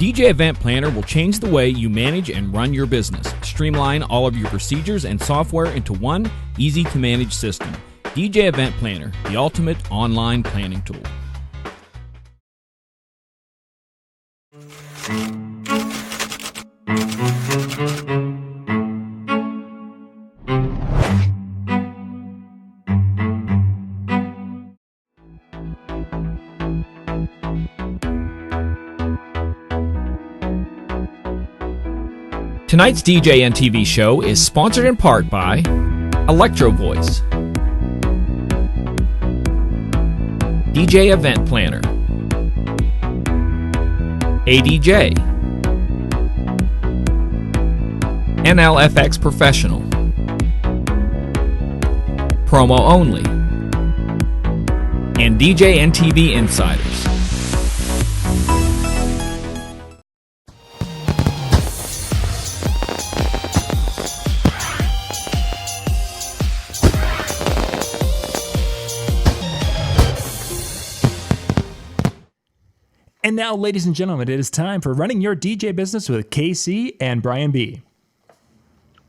DJ Event Planner will change the way you manage and run your business. Streamline all of your procedures and software into one easy-to-manage system. DJ Event Planner, the ultimate online planning tool. Tonight's DJNTV show is sponsored in part by Electro Voice, DJ Event Planner, ADJ, NLFX Professional, Promo Only, and DJNTV Insiders. And now, ladies and gentlemen, it is time for Running Your DJ Business with KC and Brian B.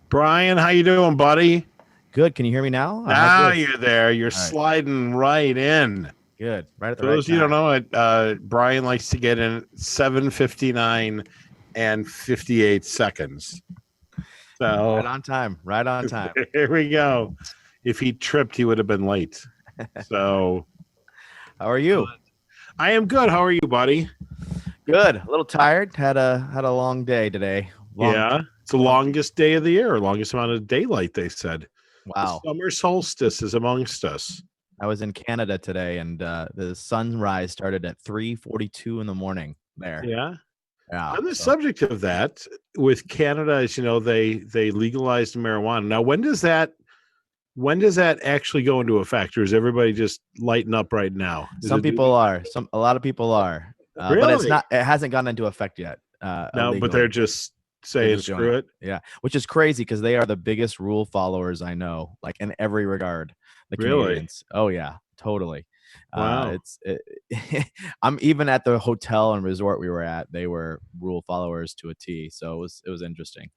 Brian, how you doing, buddy? Good. Can you hear me now? Now you're there. You're sliding right in. Good. Right at the For right those of you who don't know it, Brian likes to get in 7:59 and 58 seconds. So Right on time. Right on time. Here we go. If he tripped, he would have been late. So How are you? I am good. How are you, buddy? Good. A little tired. Had a long day today. Yeah. It's the longest day of the year, longest amount of daylight, they said. Wow. The summer solstice is amongst us. I was in Canada today, and the sunrise started at 3:42 in the morning there. Yeah. Yeah. On the subject of that, with Canada, as you know, they legalized marijuana. Now, when does that actually go into effect, or is everybody just lighting up right now? Some people are. A lot of people are. Really? But it's not. It hasn't gone into effect yet. No, illegally. but they're just saying just doing screw it. Yeah, which is crazy because they are the biggest rule followers I know, like in every regard. The Really? Canadians. Oh yeah, totally. Wow. I'm even at the hotel and resort we were at. They were rule followers to a T. So it was interesting.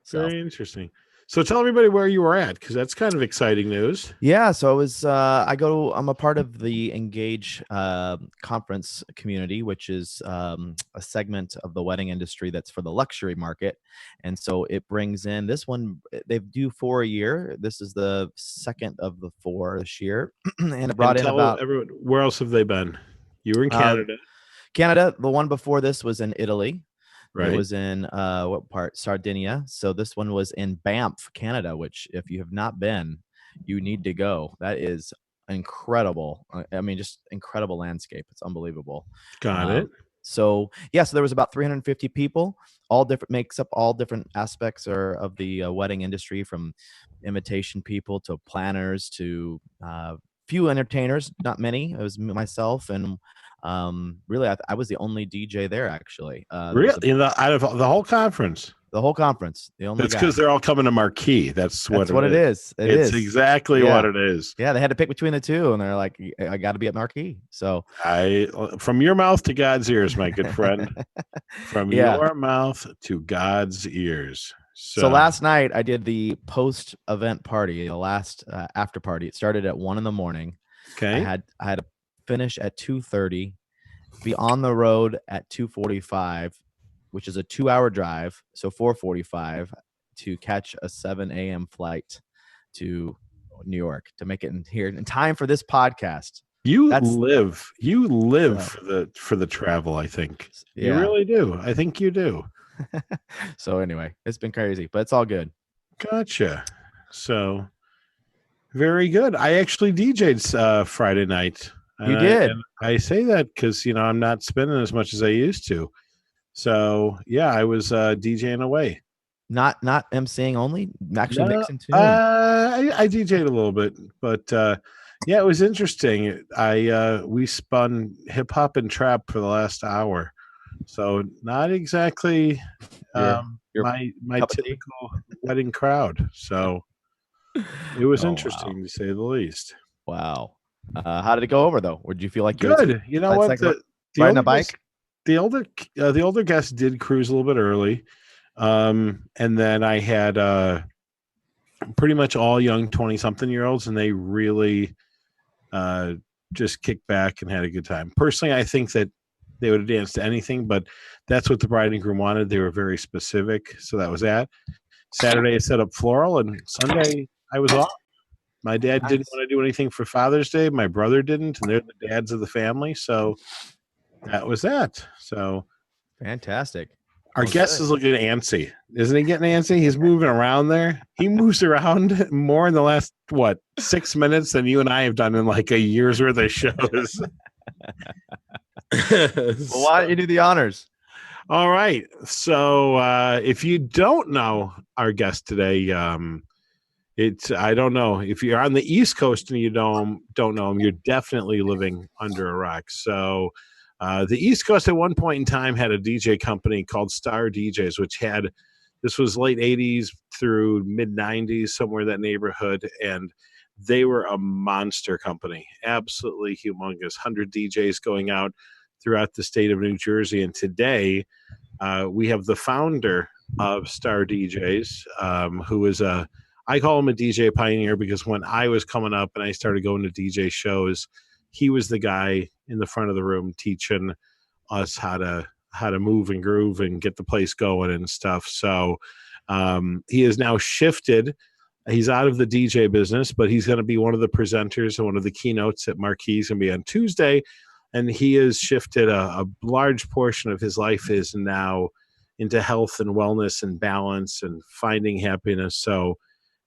So. Very interesting. So tell everybody where you were at, because that's kind of exciting news. Yeah, so I was. I'm a part of the Engage conference community, which is a segment of the wedding industry that's for the luxury market, and so it brings in this one. They do 4 a year. This is the second of the 4 this year, and it brought in about everyone. Where else have they been? You were in Canada. Canada. The one before this was in Italy. Right. It was in what part? Sardinia. So this one was in Banff, Canada, which if you have not been, you need to go. That is incredible. I mean, just incredible landscape. It's unbelievable. Got it. So yeah, so there was about 350 people, all different, makes up all different aspects of the wedding industry, from invitation people to planners to few entertainers, not many. It was myself and really, I was the only DJ there, actually. Really? Out of the whole conference? The whole conference. The only It's because they're all coming to Marquee. That's what it is. It's exactly what it is. Yeah, they had to pick between the two, and they're like, I got to be at Marquee. So from your mouth to God's ears, my good friend. From your mouth to God's ears. So last night, I did the post-event party, the last after party. It started at 1 a.m. Okay. I had to finish at 2:30, be on the road at 2:45, which is a 2-hour drive. So 4:45 to catch a 7 a.m. flight to New York to make it in here in time for this podcast. You live for the travel, I think. Yeah. You really do. I think you do. So anyway, it's been crazy, but it's all good. Gotcha. So very good. I actually DJ'd Friday night. You did. And I say that because I'm not spending as much as I used to. So yeah, I was DJing away. Not MCing only, actually mixing too. I DJ'd a little bit, but yeah, it was interesting. We spun hip hop and trap for the last hour, so not exactly my typical wedding crowd. So it was interesting to say the least. Wow. How did it go over though? Would you feel like good? You know what? Riding a bike? the older guests did cruise a little bit early, and then I had pretty much all young 20-something-year-olds, and they really just kicked back and had a good time. Personally, I think that they would have danced to anything, but that's what the bride and groom wanted. They were very specific, so that was that. Saturday, I set up floral, and Sunday, I was off. My dad didn't want to do anything for Father's Day. My brother didn't, and they're the dads of the family, so that was that. So fantastic. Our guest is looking antsy. Isn't he getting antsy? He's moving around there. He moves around more in the last, 6 minutes than you and I have done in like a year's worth of shows. Well, why don't you do the honors? All right. So if you don't know our guest today, I don't know. If you're on the East Coast and you don't know him, you're definitely living under a rock. So the East Coast at one point in time had a DJ company called Star DJs, which this was late 80s through mid 90s, somewhere in that neighborhood. And they were a monster company, absolutely humongous, 100 DJs going out throughout the state of New Jersey. And today we have the founder of Star DJs, who is I call him a DJ pioneer because when I was coming up and I started going to DJ shows, he was the guy in the front of the room teaching us how to move and groove and get the place going and stuff. So he has now shifted. He's out of the DJ business, but he's going to be one of the presenters and one of the keynotes at Marquee. Going to be on Tuesday. And he has shifted a large portion of his life is now into health and wellness and balance and finding happiness. So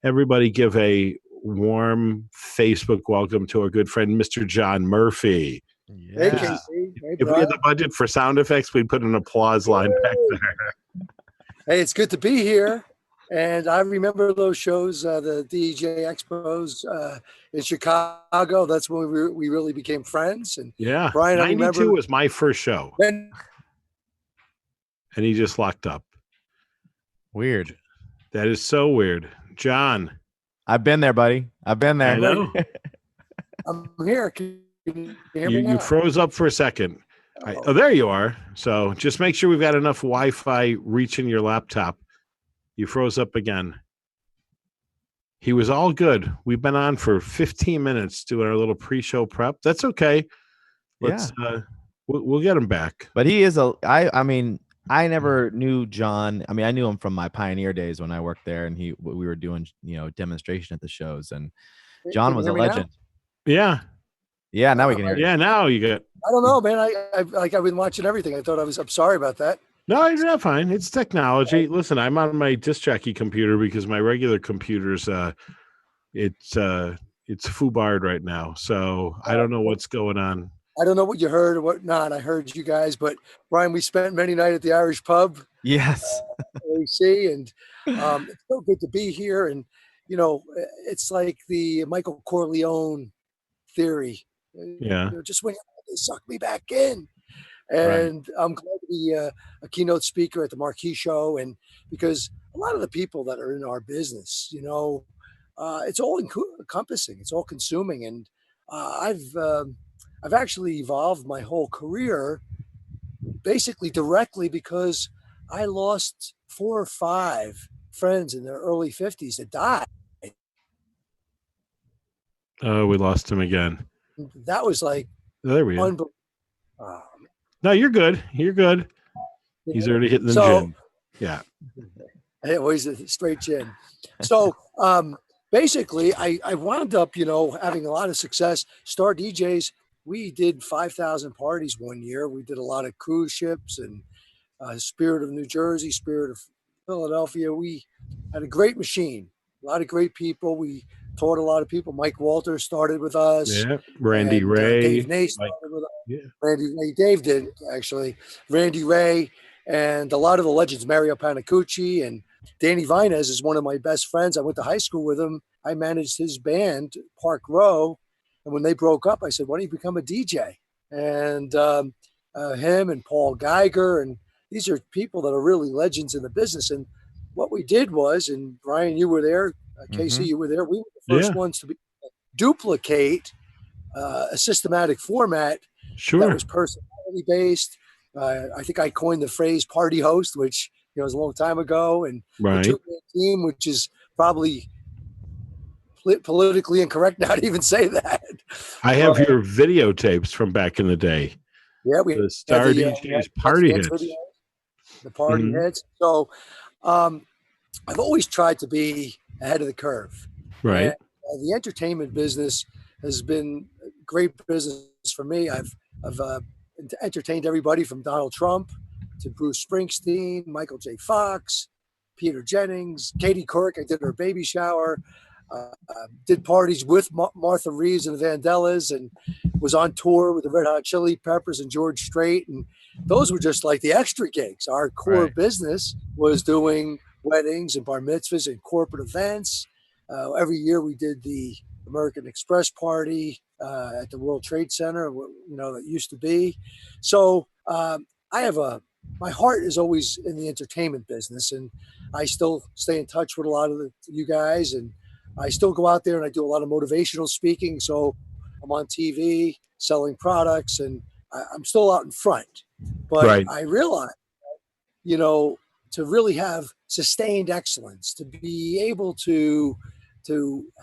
everybody give a warm Facebook welcome to our good friend, Mr. John Murphy. Yeah. Hey, if we had the budget for sound effects, we'd put an applause line back there. Hey, it's good to be here. And I remember those shows, the DJ Expos in Chicago. That's when we really became friends. And yeah, Brian, 92 was my first show. And he just locked up. Weird. That is so weird. John. I've been there, buddy. I've been there. I know. I'm here. Can you hear me now? You froze up for a second. Oh, there you are. So just make sure we've got enough Wi-Fi reaching your laptop. You froze up again. He was all good. We've been on for 15 minutes doing our little pre-show prep. That's okay. We'll get him back. But he is I mean, I never knew John. I mean, I knew him from my Pioneer days when I worked there, and we were doing, demonstration at the shows, and John was a legend. Yeah. Yeah. Now we can hear you. Yeah. Now you get. I don't know, man. I've been watching everything. I'm sorry about that. No, you're not fine. It's technology. Listen, I'm on my disc jockey computer because my regular computer's it's foobarred right now. So I don't know what's going on. I don't know what you heard or what not. I heard you guys, but Brian, we spent many nights at the Irish pub. Yes. AC, and it's so good to be here. And it's like the Michael Corleone theory. Yeah. Just when they suck me back in. And right. I'm glad to be a keynote speaker at the Marquee Show, and because a lot of the people that are in our business, it's all encompassing, it's all consuming, and I've actually evolved my whole career basically directly because I lost 4 or 5 friends in their early 50s that died. Oh, we lost him again. That was like unbelievable. No, you're good. You're good. He's already hitting the gym. Yeah. It was a straight chin. So basically, I wound up, having a lot of success. Star DJs, we did 5,000 parties one year. We did a lot of cruise ships and Spirit of New Jersey, Spirit of Philadelphia. We had a great machine, a lot of great people. We taught a lot of people. Mike Walters started with us. Yeah, Randy Ray. Dave Ney started with us. Yeah. Randy Ray, Dave did actually. Randy Ray and a lot of the legends, Mario Panacucci and Danny Vinez is one of my best friends. I went to high school with him. I managed his band, Park Row. And when they broke up, I said, why don't you become a DJ? And him and Paul Geiger, and these are people that are really legends in the business. And what we did was, and Brian, you were there, Casey, you were there. We were the first ones to duplicate a systematic format that was personality based, I think I coined the phrase "party host," which was a long time ago, and Right. the two-man team, which is probably politically incorrect now to even say that. I have your videotapes from back in the day. Yeah, we The had Star the DJ's party dance hits. video, the party Mhm. hits. So I've always tried to be ahead of the curve. Right. And the entertainment business has been a great business for me. I've entertained everybody from Donald Trump to Bruce Springsteen, Michael J. Fox, Peter Jennings, Katie Couric. I did her baby shower. Did parties with Martha Reeves and the Vandellas, and was on tour with the Red Hot Chili Peppers and George Strait. And those were just like the extra gigs. Our core Right. business was doing weddings and bar mitzvahs and corporate events. Every year we did the American Express party at the World Trade Center, that used to be. So I have my heart is always in the entertainment business, and I still stay in touch with a lot of you guys, and I still go out there and I do a lot of motivational speaking. So I'm on TV selling products, and I'm still out in front. But Right. I realize, to really have sustained excellence, to be able to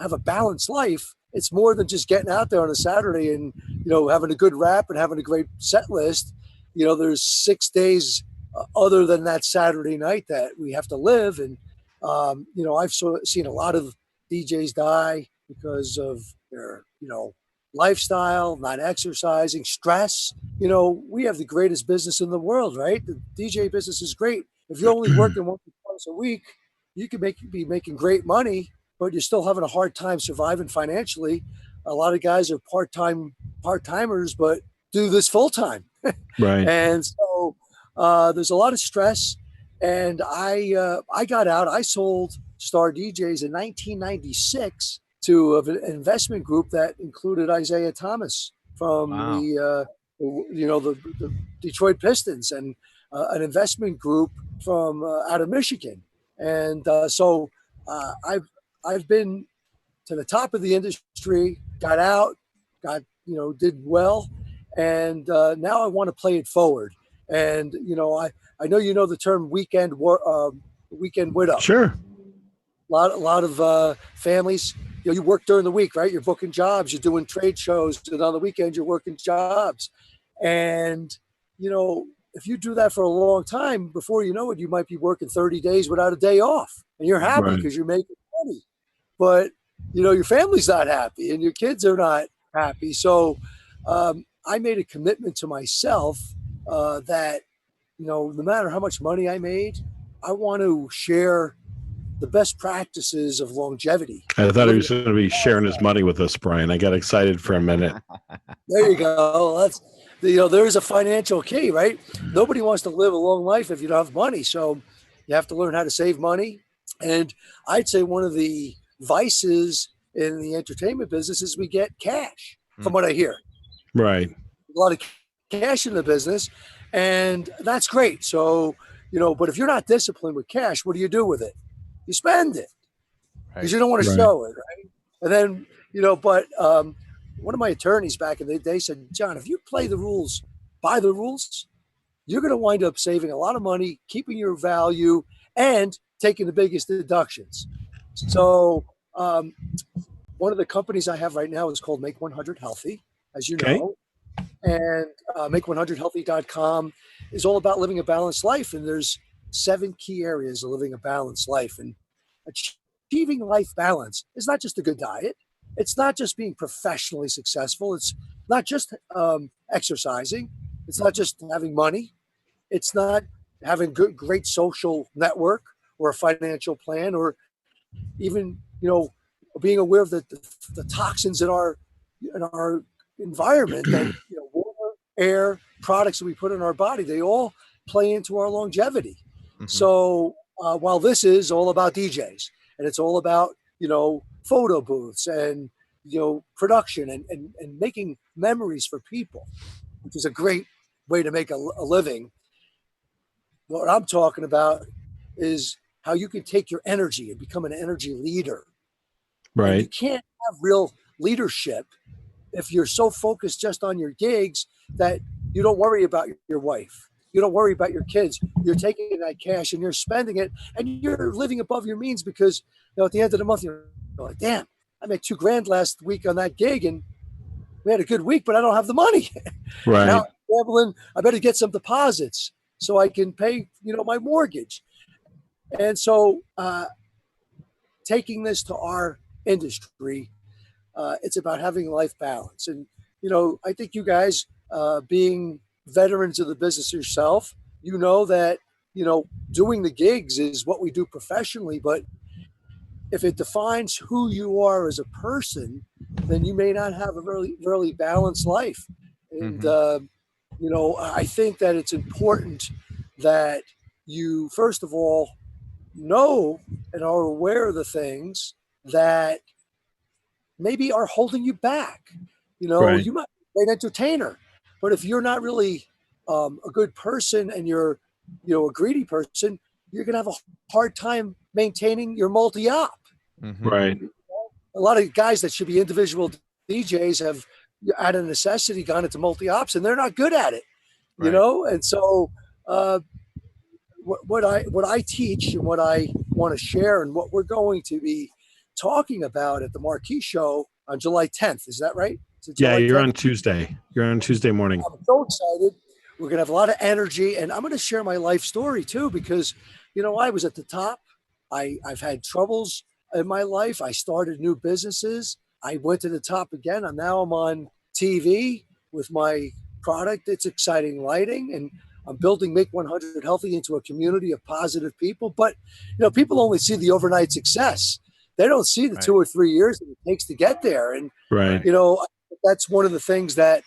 have a balanced life, it's more than just getting out there on a Saturday and, having a good rap and having a great set list. There's 6 days other than that Saturday night that we have to live. And, I've seen a lot of DJs die because of their, lifestyle, not exercising, stress. We have the greatest business in the world, right? The DJ business is great. If you're only working once or twice a week, you can be making great money, but you're still having a hard time surviving financially. A lot of guys are part-timers, but do this full time. Right. And so there's a lot of stress. And I got out. I sold Star DJs in 1996 to an investment group that included Isaiah Thomas from the Detroit Pistons, and an investment group from out of Michigan. And so I've been to the top of the industry, got out, did well, and now I want to play it forward. And I know the term weekend widow. Sure. A lot of families, you work during the week, right? You're booking jobs, you're doing trade shows, and on the weekend you're working jobs. And if you do that for a long time, before you know it, you might be working 30 days without a day off, and you're happy because you're making money. But your family's not happy, and your kids are not happy. So I made a commitment to myself that no matter how much money I made, I want to share the best practices of longevity. I thought he was going to be sharing his money with us, Brian. I got excited for a minute. There you go. That's there's a financial key, right? Nobody wants to live a long life if you don't have money. So you have to learn how to save money. And I'd say one of the vices in the entertainment business is we get cash, from what I hear. Right. A lot of cash in the business, and that's great. So, but if you're not disciplined with cash, what do you do with it? You spend it because you don't want to show it, right? And then, but one of my attorneys back in the day said, John, if you play the rules by the rules, you're going to wind up saving a lot of money, keeping your value, and taking the biggest deductions. So one of the companies I have right now is called Make 100 Healthy, as you know. And make100healthy.com is all about living a balanced life. And there's 7 key areas of living a balanced life. And achieving life balance is not just a good diet. It's not just being professionally successful. It's not just exercising. It's not just having money. It's not having great social network or a financial plan, or even, being aware of the toxins in our environment, that water, air, products that we put in our body, they all play into our longevity. Mm-hmm. So while this is all about DJs, and it's all about photo booths and production and making memories for people, which is a great way to make a living, what I'm talking about is how you can take your energy and become an energy leader. Right. And you can't have real leadership if you're so focused just on your gigs that you don't worry about your wife. You don't worry about your kids. You're taking that cash and you're spending it, and you're living above your means because, at the end of the month, you're like, damn, I made $2,000 last week on that gig, and we had a good week, but I don't have the money. Right. Now I'm gambling. I better get some deposits so I can pay, my mortgage. And so, taking this to our industry, it's about having life balance. And, I think you guys, being veterans of the business yourself, that, doing the gigs is what we do professionally. But if it defines who you are as a person, then you may not have a really, really balanced life. And, I think that it's important that you, first of all, know and are aware of the things that maybe are holding you back. Right. You might be an entertainer, but if you're not really a good person and you're, a greedy person, you're going to have a hard time maintaining your multi-op. Right. A lot of guys that should be individual DJs have, out of necessity, gone into multi-ops, and they're not good at it, And so, what I teach and what I want to share and what we're going to be talking about at the Marquee Show on July 10th. Is that right? Yeah, you're 10th? On Tuesday. You're on Tuesday morning. I'm so excited. We're going to have a lot of energy, and I'm going to share my life story too, because, I was at the top. I've had troubles in my life. I started new businesses. I went to the top again. Now I'm on TV with my product. It's exciting lighting, and I'm building Make 100 Healthy into a community of positive people. But, people only see the overnight success. They don't see the 2 or 3 years that it takes to get there. And, that's one of the things that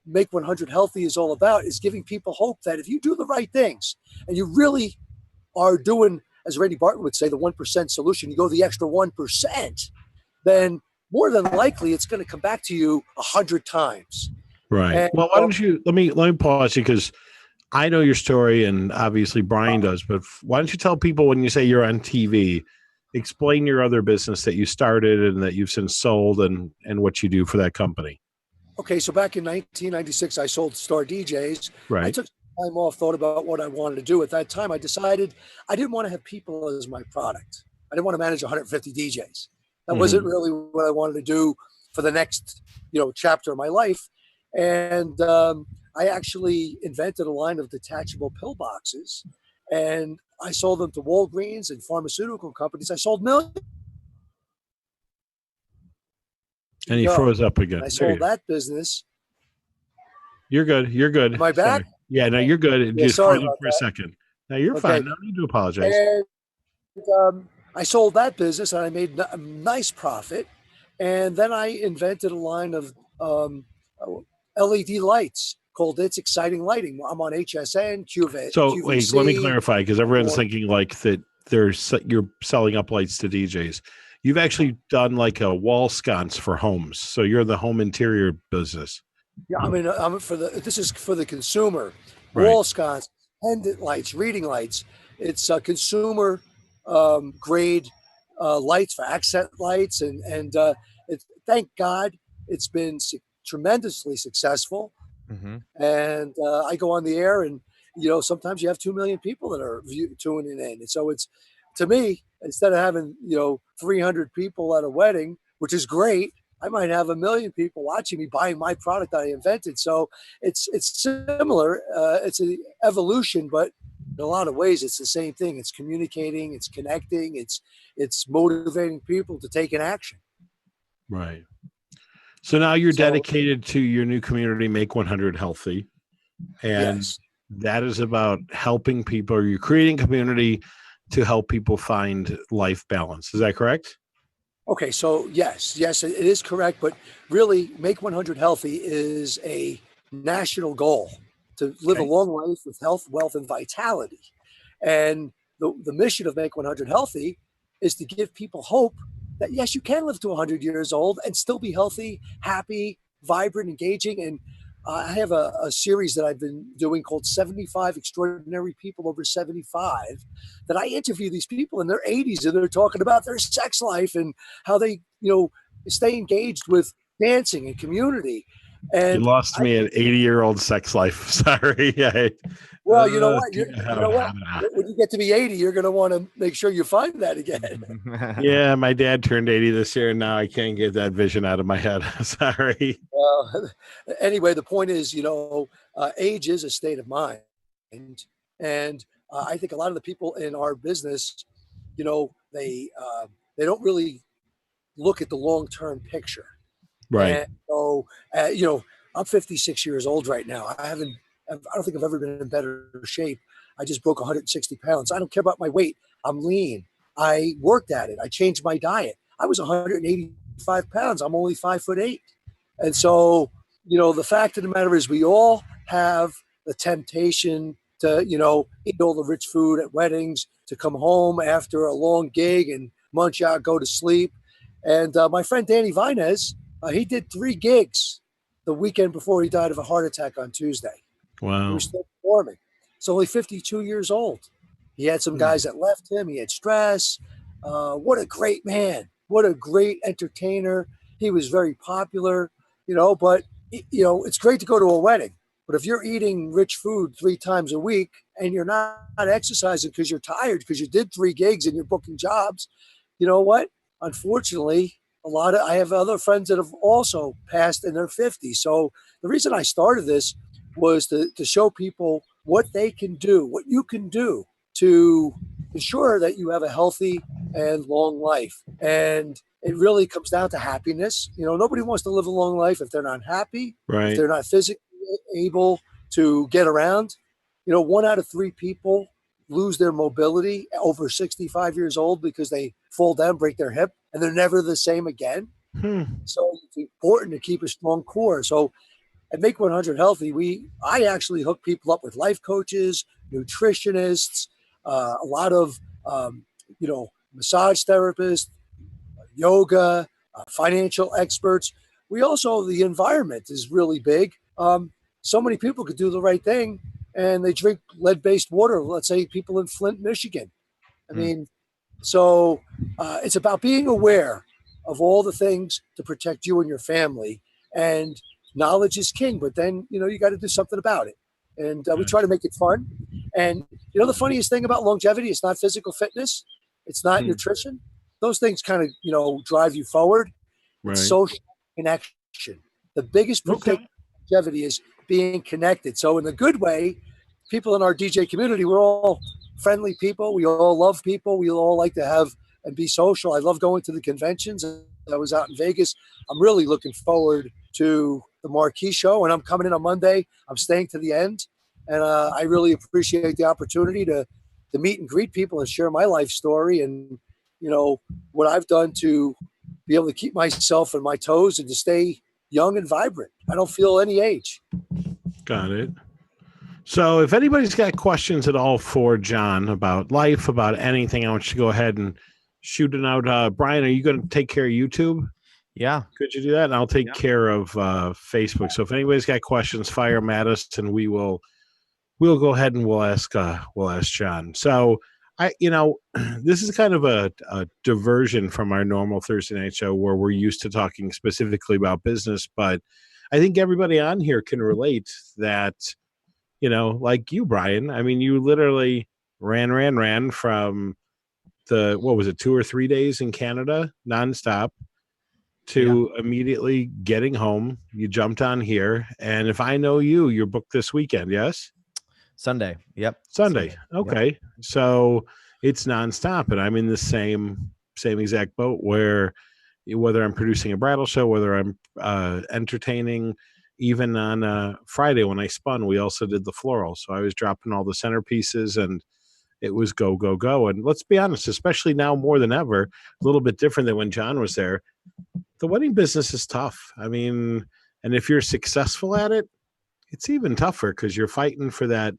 Make 100 Healthy is all about, is giving people hope that if you do the right things and you really are doing, as Randy Barton would say, the 1% solution, you go the extra 1%, then more than likely it's going to come back to you 100 times. Right. And, well, why don't you let me pause you, because I know your story and obviously Brian does, but why don't you tell people, when you say you're on TV, explain your other business that you started and that you've since sold, and what you do for that company. Okay. So back in 1996, I sold Star DJs. Right. I took some time off, thought about what I wanted to do. At that time, I decided I didn't want to have people as my product. I didn't want to manage 150 DJs. That wasn't really what I wanted to do for the next, chapter of my life. And I actually invented a line of detachable pillboxes, and I sold them to Walgreens and pharmaceutical companies. I sold millions. And he froze up again. I sold that business. You're good. You're good. Am I back? Sorry. Yeah, no, you're good. Yeah, just froze up for a second. No, you're fine. No need to apologize. And I sold that business, and I made a nice profit. And then I invented a line of LED lights called It's Exciting Lighting. I'm on HSN, QVC. So wait, let me clarify, because everyone's thinking like that you're selling up lights to DJs. You've actually done like a wall sconce for homes. So you're the home interior business. Yeah, this is for the consumer. Right. Wall sconce, pendant lights, reading lights. It's consumer grade lights for accent lights, and thank God it's been tremendously successful. And I go on the air, and sometimes you have 2 million people that are tuning in, and so it's, to me, instead of having 300 people at a wedding, which is great, I might have 1 million people watching me buying my product that I invented. So it's similar. It's an evolution, but in a lot of ways it's the same thing. It's communicating, it's connecting, it's motivating people to take an action. Right. So now you're dedicated to your new community, Make 100 Healthy. And that is about helping people, or you're creating community to help people find life balance. Is that correct? Okay, so yes, it is correct. But really, Make 100 Healthy is a national goal to live a long life with health, wealth, and vitality. And the mission of Make 100 Healthy is to give people hope that, yes, you can live to 100 years old and still be healthy, happy, vibrant, engaging. And I have a series that I've been doing called 75 Extraordinary People Over 75, that I interview these people in their 80s, and they're talking about their sex life and how they, stay engaged with dancing and community. You And lost me at 80-year-old sex life. Sorry. well, you know what? You know what? When you get to be 80, you're going to want to make sure you find that again. Yeah, my dad turned 80 this year, and now I can't get that vision out of my head. Sorry. Well, anyway, the point is, age is a state of mind. And I think a lot of the people in our business, they don't really look at the long-term picture. Right. And so, I'm 56 years old right now. I don't think I've ever been in better shape. I just broke 160 pounds. I don't care about my weight. I'm lean. I worked at it. I changed my diet. I was 185 pounds. I'm only 5'8". And so, the fact of the matter is we all have the temptation to, eat all the rich food at weddings, to come home after a long gig and munch out, go to sleep. And my friend Danny Vinez, he did 3 gigs the weekend before he died of a heart attack on Tuesday. He Wow. was still performing. He's only 52 years old. He had some guys that left him. He had stress. What a great man. What a great entertainer. He was very popular, but, it's great to go to a wedding. But if you're eating rich food 3 times a week and you're not exercising because you're tired, because you did 3 gigs and you're booking jobs, you know what? Unfortunately, I have other friends that have also passed in their 50s. So the reason I started this was to show people what they can do, what you can do to ensure that you have a healthy and long life. And it really comes down to happiness. Nobody wants to live a long life if they're not happy, Right. if they're not physically able to get around. 1 out of 3 people lose their mobility over 65 years old because they fall down, break their hip, and they're never the same again. So it's important to keep a strong core. So at Make 100 Healthy, I actually hook people up with life coaches, nutritionists, a lot of, massage therapists, yoga, financial experts. The environment is really big. So many people could do the right thing and they drink lead-based water. Let's say people in Flint, Michigan. So it's about being aware of all the things to protect you and your family. And knowledge is king, but then, you got to do something about it. And we try to make it fun. And, the funniest thing about longevity, it's not physical fitness. It's not nutrition. Those things kind of, drive you forward. Right. It's social connection. The biggest predictor of longevity is being connected. So in a good way, people in our DJ community, we're all friendly people. We all love people. We all like to have and be social. I love going to the conventions. I was out in Vegas. I'm really looking forward to the Marquee show, and I'm coming in on Monday. I'm staying to the end, and I really appreciate the opportunity to meet and greet people and share my life story and, what I've done to be able to keep myself on my toes and to stay young and vibrant. I don't feel any age. Got it. So if anybody's got questions at all for John about life, about anything, I want you to go ahead and shoot it out. Brian, are you going to take care of YouTube? Yeah. Could you do that? And I'll take care of Facebook. So if anybody's got questions, fire them at us, and we'll go ahead and we'll ask John. So this is kind of a diversion from our normal Thursday night show where we're used to talking specifically about business, but I think everybody on here can relate that, like you, Brian. I mean, you literally ran from what was it, 2 or 3 days in Canada nonstop to immediately getting home. You jumped on here, and if I know you, you're booked this weekend, yes? Sunday. Yep. Sunday. Okay. Yep. So it's nonstop, and I'm in the same exact boat where whether I'm producing a bridal show, whether I'm entertaining, even on Friday when I spun, we also did the floral. So I was dropping all the centerpieces, and it was go, go, go. And let's be honest, especially now more than ever, a little bit different than when John was there. The wedding business is tough. I mean, and if you're successful at it, it's even tougher because you're fighting for that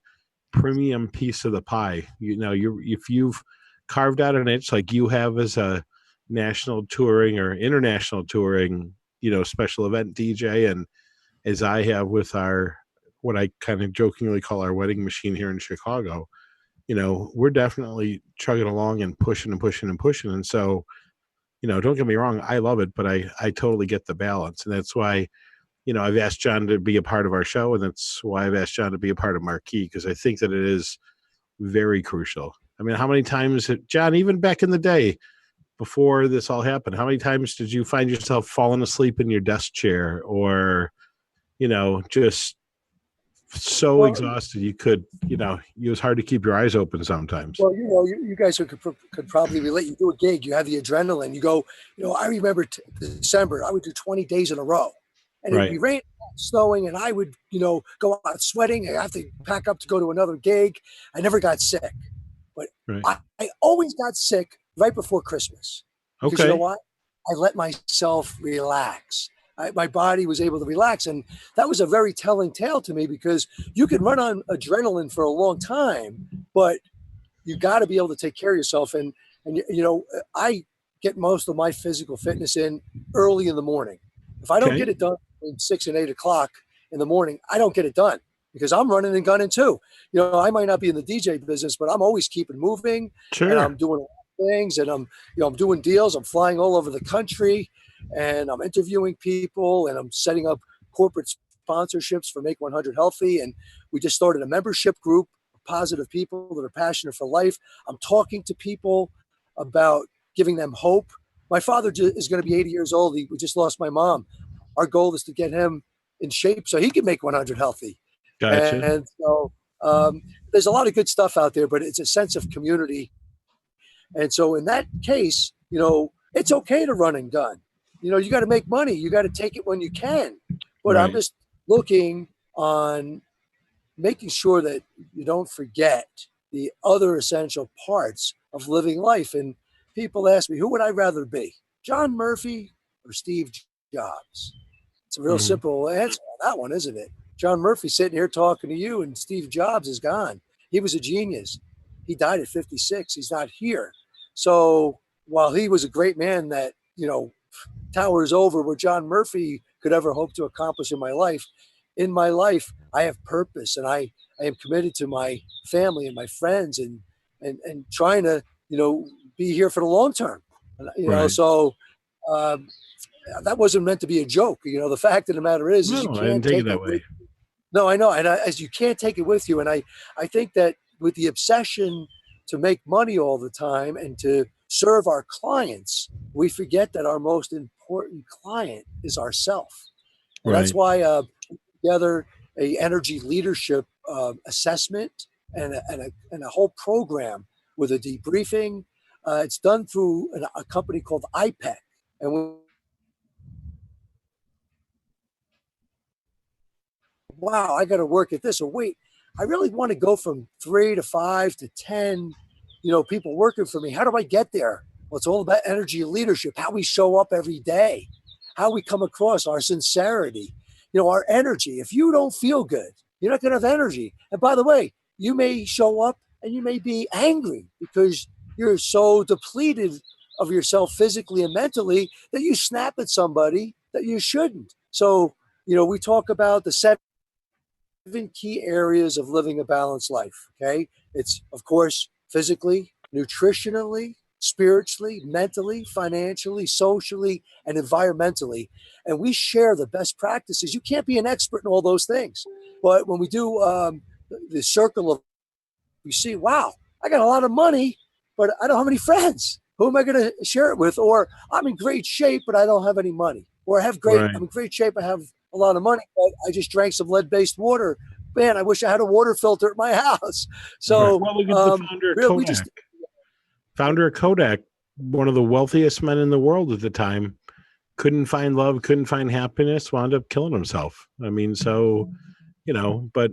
premium piece of the pie. If you've carved out an niche like you have as a national touring or international touring, special event DJ, and as I have with what I kind of jokingly call our wedding machine here in Chicago, we're definitely chugging along and pushing and pushing and pushing. And so, don't get me wrong, I love it, but I totally get the balance. And that's why I've asked John to be a part of our show, and that's why I've asked John to be a part of Marquee, because I think that it is very crucial. I mean, how many times, John, even back in the day before this all happened, how many times did you find yourself falling asleep in your desk chair, or, just so exhausted it was hard to keep your eyes open sometimes? Well, you guys could probably relate. You do a gig, you have the adrenaline. You go, I remember December, I would do 20 days in a row. And it would be raining, snowing, and I would, go out sweating. I have to pack up to go to another gig. I never got sick. But I always got sick right before Christmas. Because you know what? I let myself relax. My body was able to relax. And that was a very telling tale to me, because you can run on adrenaline for a long time, but you got to be able to take care of yourself. And I get most of my physical fitness in early in the morning. If I don't get it done between 6 and 8 o'clock in the morning, I don't get it done, because I'm running and gunning too. I might not be in the DJ business, but I'm always keeping moving. Sure. And I'm doing things, and I'm doing deals. I'm flying all over the country, and I'm interviewing people, and I'm setting up corporate sponsorships for Make 100 Healthy. And we just started a membership group of positive people that are passionate for life. I'm talking to people about giving them hope. My father is going to be 80 years old. We just lost my mom. Our goal is to get him in shape so he can Make 100 Healthy. Gotcha. And so there's a lot of good stuff out there, but it's a sense of community. And so in that case, it's okay to run and gun. You got to make money. You got to take it when you can. But I'm just looking on making sure that you don't forget the other essential parts of living life. And people ask me, who would I rather be, John Murphy or Steve Jobs? It's a real simple answer on that one, isn't it? John Murphy sitting here talking to you, and Steve Jobs is gone. He was a genius. He died at 56. He's not here. So while he was a great man that, towers over what John Murphy could ever hope to accomplish in my life, I have purpose, and I am committed to my family and my friends, and trying to, be here for the long term. So that wasn't meant to be a joke. The fact of the matter is you can't take it that way. No, I know. And as you can't take it with you. And I think that with the obsession to make money all the time and to serve our clients, we forget that our most important client is ourself. And that's why together a energy leadership assessment and a whole program with a debriefing. It's done through a company called IPEC. And wow, I got to work at this. Or wait, I really want to go from 3 to 5 to 10, people working for me. How do I get there? Well, it's all about energy leadership, how we show up every day, how we come across, our sincerity, our energy. If you don't feel good, you're not going to have energy. And by the way, you may show up and you may be angry because you're so depleted of yourself physically and mentally that you snap at somebody that you shouldn't. So, we talk about the 7 key areas of living a balanced life. Okay. It's, of course, physically, nutritionally, spiritually, mentally, financially, socially, and environmentally. And we share the best practices. You can't be an expert in all those things. But when we do the circle of, we see, wow, I got a lot of money, but I don't have any friends. Who am I going to share it with? Or I'm in great shape, but I don't have any money. Or I'm in great shape, I have a lot of money, but I just drank some lead-based water. Man, I wish I had a water filter at my house. So, well, look at the founder of Kodak. Founder of Kodak, one of the wealthiest men in the world at the time, couldn't find love, couldn't find happiness, wound up killing himself. I mean, so, but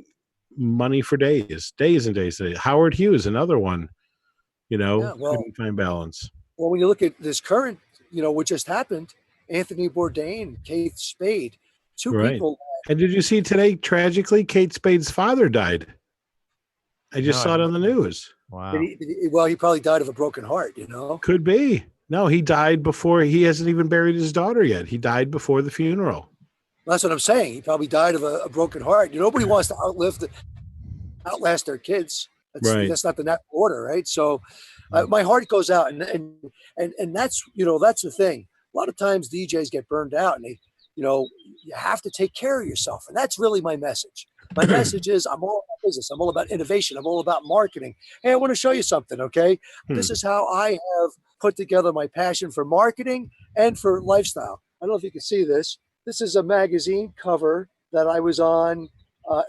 money for days and days. Howard Hughes, another one, couldn't find balance. Well, when you look at this current, what just happened, Anthony Bourdain, Kate Spade, two people. And did you see today, tragically, Kate Spade's father died? I just saw it on the news. Wow. He probably died of a broken heart, Could be. No, he died before. He hasn't even buried his daughter yet. He died before the funeral. That's what I'm saying. He probably died of a broken heart. Nobody wants to outlast their kids. That's not the natural order, right? So my heart goes out, and that's that's the thing. A lot of times DJs get burned out, and you have to take care of yourself. And that's really my message. My message is I'm all about business. I'm all about innovation. I'm all about marketing. Hey, I want to show you something, okay? This is how I have put together my passion for marketing and for lifestyle. I don't know if you can see this. This is a magazine cover that I was on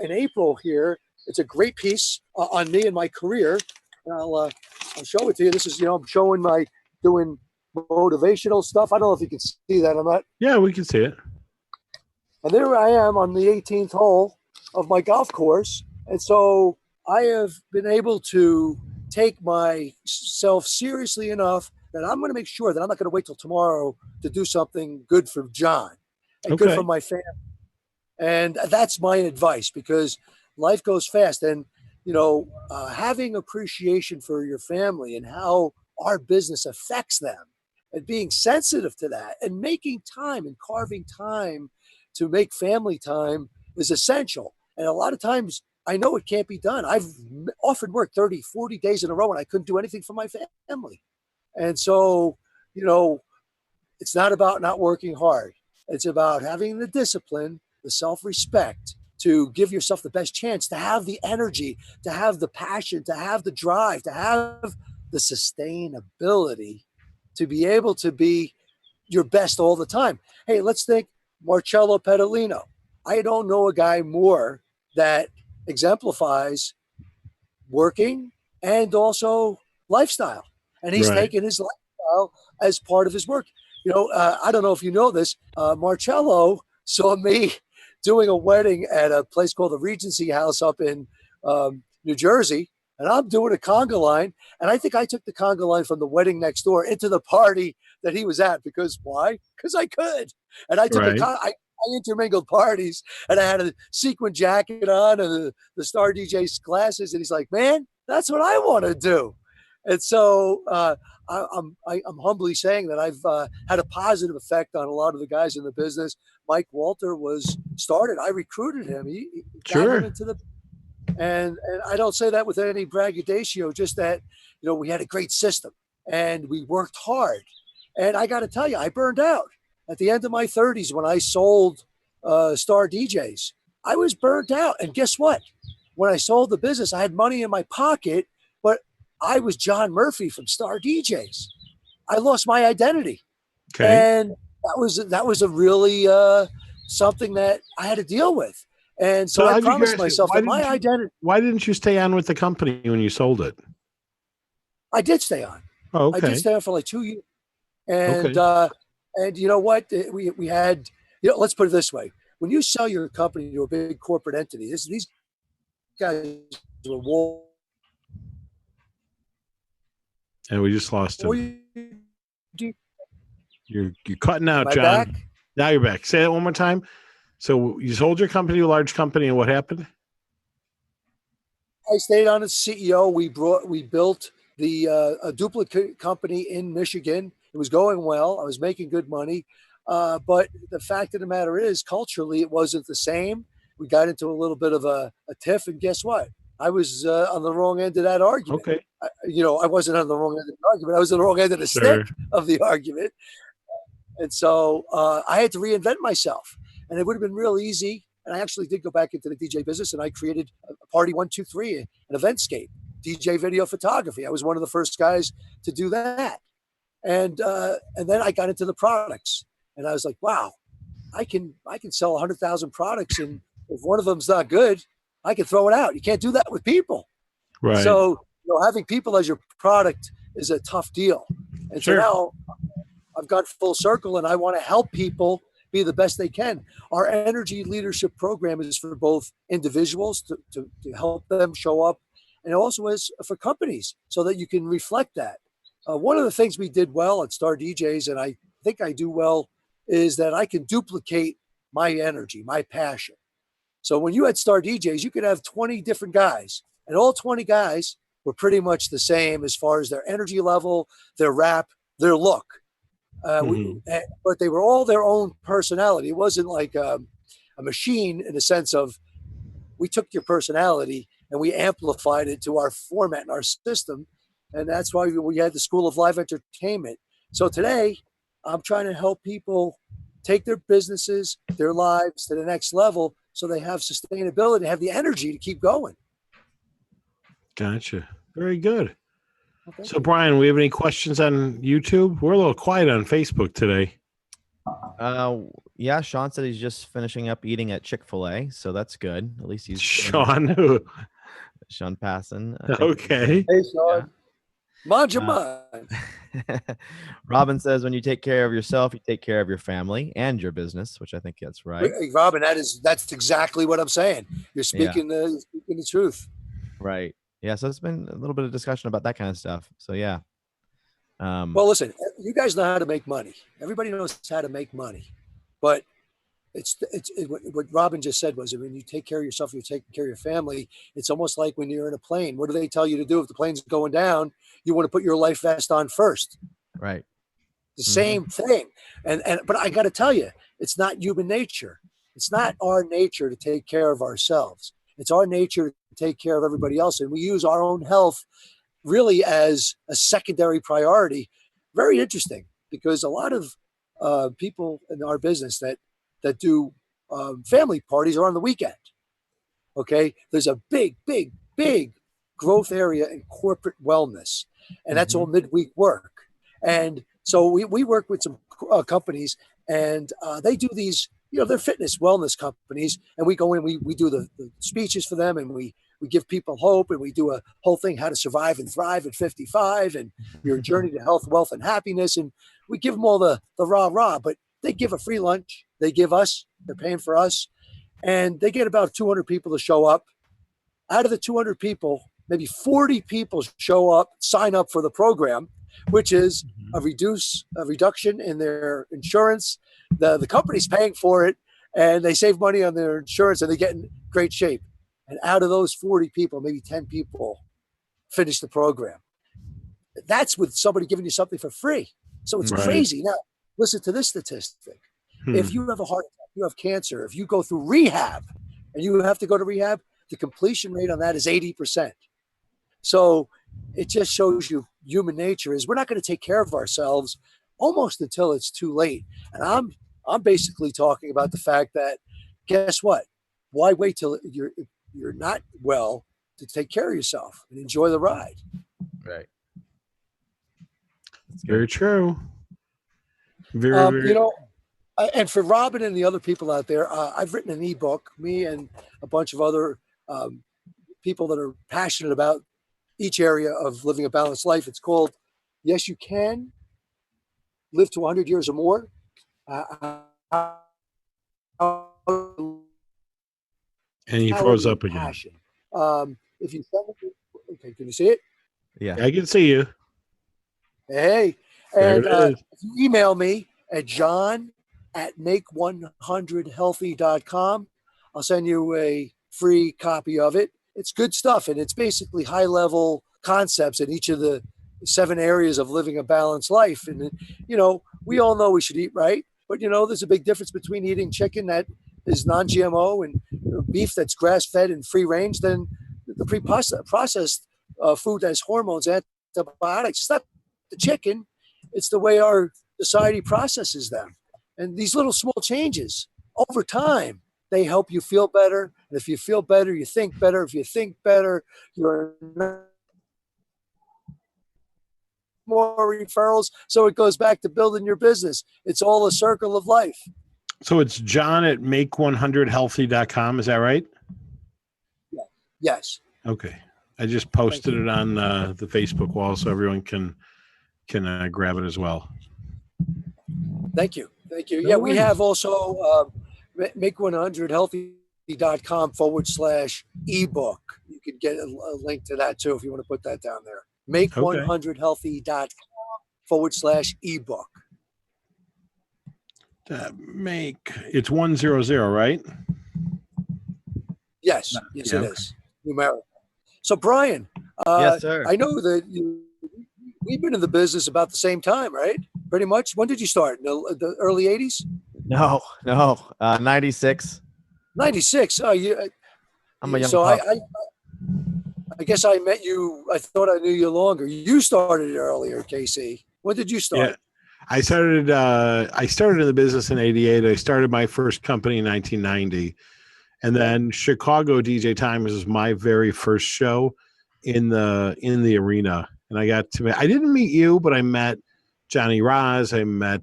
in April here. It's a great piece on me and my career. And I'll show it to you. This is, I'm showing doing motivational stuff. I don't know if you can see that or not. Yeah, we can see it. And there I am on the 18th hole of my golf course. And so I have been able to take myself seriously enough that I'm going to make sure that I'm not going to wait till tomorrow to do something good for John and good for my family. And that's my advice, because life goes fast. And, having appreciation for your family and how our business affects them and being sensitive to that and making time and carving time to make family time is essential. And a lot of times I know it can't be done. I've often worked 30, 40 days in a row and I couldn't do anything for my family. And so, it's not about not working hard. It's about having the discipline, the self-respect to give yourself the best chance, to have the energy, to have the passion, to have the drive, to have the sustainability to be able to be your best all the time. Hey, let's think Marcello Pedalino. I don't know a guy more that exemplifies working and also lifestyle. And he's taken his lifestyle as part of his work. I don't know if you know this, Marcello saw me doing a wedding at a place called the Regency House up in New Jersey. And I'm doing a conga line. And I think I took the conga line from the wedding next door into the party that he was at. Because why? Because I could. And I took I intermingled parties, and I had a sequin jacket on and the Star DJ's glasses. And he's like, man, that's what I want to do. And so I'm humbly saying that I've had a positive effect on a lot of the guys in the business. Mike Walter was started. I recruited him. He got him into the, and I don't say that with any braggadocio, just that, we had a great system and we worked hard. And I got to tell you, I burned out at the end of my 30s when I sold Star DJs. I was burnt out. And guess what? When I sold the business, I had money in my pocket, but I was John Murphy from Star DJs. I lost my identity. Okay. And that was a really something that I had to deal with. And so I promised myself that my identity. Why didn't you stay on with the company when you sold it? I did stay on. Oh, okay. I did stay on for like 2 years. And and you know what? We had, let's put it this way. When you sell your company to a big corporate entity, these guys were war. And we just lost him. You're cutting out, Am I John. back? Now you're back. Say that one more time. So you sold your company to a large company, and what happened? I stayed on as CEO. We built a duplicate company in Michigan. It was going well. I was making good money. But the fact of the matter is, culturally, it wasn't the same. We got into a little bit of a tiff, and guess what? I was on the wrong end of that argument. Okay. I wasn't on the wrong end of the argument. I was on the wrong end of the stick of the argument. And so I had to reinvent myself. And it would have been real easy. And I actually did go back into the DJ business, and I created a Party 123, an eventscape, DJ video photography. I was one of the first guys to do that. And then I got into the products, and I was like, wow, I can sell 100,000 products, and if one of them's not good, I can throw it out. You can't do that with people. Right. So, having people as your product is a tough deal. And so now I've got full circle, and I want to help people be the best they can. Our energy leadership program is for both individuals to help them show up, and also is for companies so that you can reflect that. One of the things we did well at Star DJs, and I think I do well, is that I can duplicate my energy, my passion. So when you had Star DJs, you could have 20 different guys, and all 20 guys were pretty much the same as far as their energy level, their rap, their look. But they were all their own personality. It wasn't like a machine in the sense of we took your personality and we amplified it to our format and our system. And that's why we had the School of Live Entertainment. So today I'm trying to help people take their businesses, their lives to the next level so they have sustainability, have the energy to keep going. Gotcha. Very good. Okay. So, Brian, we have any questions on YouTube? We're a little quiet on Facebook today. Yeah, Sean said he's just finishing up eating at Chick-fil-A, so that's good. At least he's Sean. Sean Passon. Okay. Hey, Sean. Yeah. Mind your mind. Robin says, when you take care of yourself, you take care of your family and your business, which I think that's right. Hey, Robin, that's exactly what I'm saying. You're speaking the truth. Right. Yeah. So it's been a little bit of discussion about that kind of stuff. So yeah. Well, listen, you guys know how to make money. Everybody knows how to make money, but what Robin just said was, when you take care of yourself, you're taking care of your family. It's almost like when you're in a plane. What do they tell you to do if the plane's going down? You want to put your life vest on first. Right. The same thing. But I got to tell you, it's not human nature. It's not our nature to take care of ourselves. It's our nature to take care of everybody else. And we use our own health really as a secondary priority. Very interesting, because a lot of people in our business that do family parties are on the weekend. Okay. There's a big growth area in corporate wellness, and that's all midweek work. And so we work with some companies, and they do these, they're fitness wellness companies, and we go in, we do the speeches for them, and we give people hope, and we do a whole thing, how to survive and thrive at 55, and your journey to health, wealth, and happiness. And we give them all the rah, but they give a free lunch. They give us, they're paying for us, and they get about 200 people to show up. Out of the 200 people, maybe 40 people show up, sign up for the program, which is a reduction in their insurance. The company's paying for it, and they save money on their insurance, and they get in great shape. And out of those 40 people, maybe 10 people finish the program. That's with somebody giving you something for free. So it's crazy. Now, listen to this statistic. If you have a heart attack, you have cancer, if you go through rehab and you have to go to rehab, the completion rate on that is 80%. So it just shows you human nature is we're not going to take care of ourselves almost until it's too late. And I'm basically talking about the fact that, guess what? Why wait till you're not well to take care of yourself and enjoy the ride? Right. Very true. Very. And for Robin and the other people out there, I've written an ebook, me and a bunch of other people that are passionate about each area of living a balanced life. It's called Yes, You Can Live to 100 Years or More. And he froze up again. Passion. If you send it, okay, can you see it? Yeah, I can see you. Hey, There and it is. if you email me at john@make100healthy.com, I'll send you a free copy of it. It's good stuff, and it's basically high-level concepts in each of the 7 areas of living a balanced life. And we all know we should eat right, but there's a big difference between eating chicken that is non-GMO and beef that's grass-fed and free-range than the processed food that has hormones, antibiotics. It's not the chicken, it's the way our society processes them. And these little small changes over time, they help you feel better. And if you feel better, you think better. If you think better, you're more referrals. So it goes back to building your business. It's all a circle of life. So it's john@make100healthy.com. Is that right? Yes. Okay. I just posted it on the Facebook wall so everyone can grab it as well. Thank you. No Yeah, we worries. have also make100healthy.com/ebook. You could get a link to that too if you want to put that down there. Make100healthy.com/ebook. It's 100, right? Yes, Yeah, it okay. is. Numerical. So Brian, yes, sir. I know that we've been in the business about the same time, right? Pretty much. When did you start? In the early 80s? No, 96. 96. Oh, I'm a young so pup. I guess I met you. I thought I knew you longer. You started earlier, Casey. When did you start? Yeah. I started in the business in '88. I started my first company in 1990, and then Chicago DJ Times was my very first show in the arena. And I didn't meet you, but I met Johnny Roz. I met